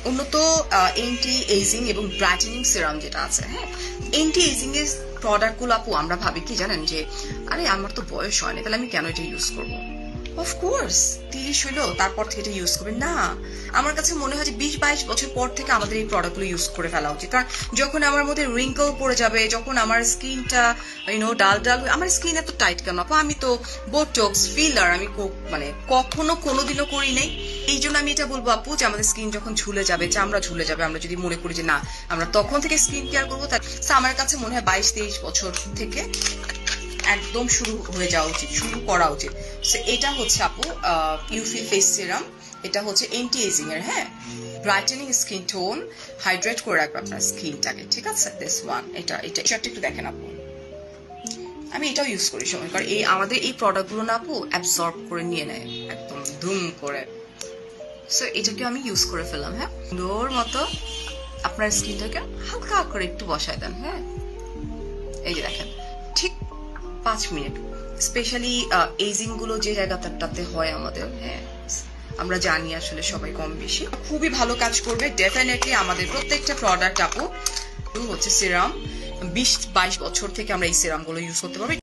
উন্নত anti ageing এবং brightening serum যেটা আছে, হ্যাঁ। এন্টি এজিং এর প্রোডাক্টগুলো আপু আমরা ভাবি কি জানেন, যে আরে আমার তো বয়স হয়নি, তাহলে আমি কেন এটা ইউজ করবো। অফকোর্স 30 হইলো তারপর থেকে এটা ইউজ করবেন না। আমার কাছে মনে হয় যে 20-22 বছর পর থেকে আমাদের এই প্রোডাক্টগুলো ইউজ করে ফেলা উচিত। কারণ যখন আমার মধ্যে রিঙ্কল পড়ে যাবে, যখন আমার স্কিনটা ডাল ডাল, আমার স্কিন এত টাইট কেন আপু, আমি তো বোটক্স ফিলার আমি মানে কখনো কোনোদিনও করি নাই। এই জন্য আমি এটা বলবো আপু যে আমাদের স্কিন যখন ঝুলে যাবে, চামড়া ঝুলে যাবে, আমরা যদি মনে করি যে না আমরা তখন থেকে স্কিন কেয়ার করবো, তা আমার কাছে মনে হয় 22-23 বছর থেকে একদম শুরু হয়ে যাওয়া উচিত, শুরু করা উচিত। এটা হচ্ছে আপু ইউফি ফেস সিরাম। এটা হচ্ছে এন্টি এজিং এর, হ্যাঁ, ব্রাইটেনিং স্কিন টোন, হাইড্রেট করে রাখবে আপনার স্কিনটাকে, ঠিক আছে। দিস ওয়ান, এটা একটু দেখেন আপু, আমি এটাও ইউজ করি সময়, কারণ এই আমাদের এই প্রোডাক্টগুলো না আপু অ্যাবসর্ব করে নিয়ে নেয় একদম ধুম করে। সো এটাকে আমি ইউজ করে ফেললাম, হ্যাঁ। সুন্দর মতো আপনার স্কিনটাকে হালকা করে একটু বসায় দেন, হ্যাঁ। এই যে দেখেন, ঠিক 5 মিনিট। স্পেশালি এজিং গুলো যে জায়গাটাতে হয় আমাদের, হ্যাঁ, আমরা জানি আসলে সবাই কম বেশি, খুবই ভালো কাজ করবে ডেফিনেটলি। আমাদের প্রত্যেকটা প্রোডাক্ট আপু হচ্ছে সিরাম, 20-22 বছর থেকে আমরা এই সিরাম গুলো ইউজ করতে পারবো।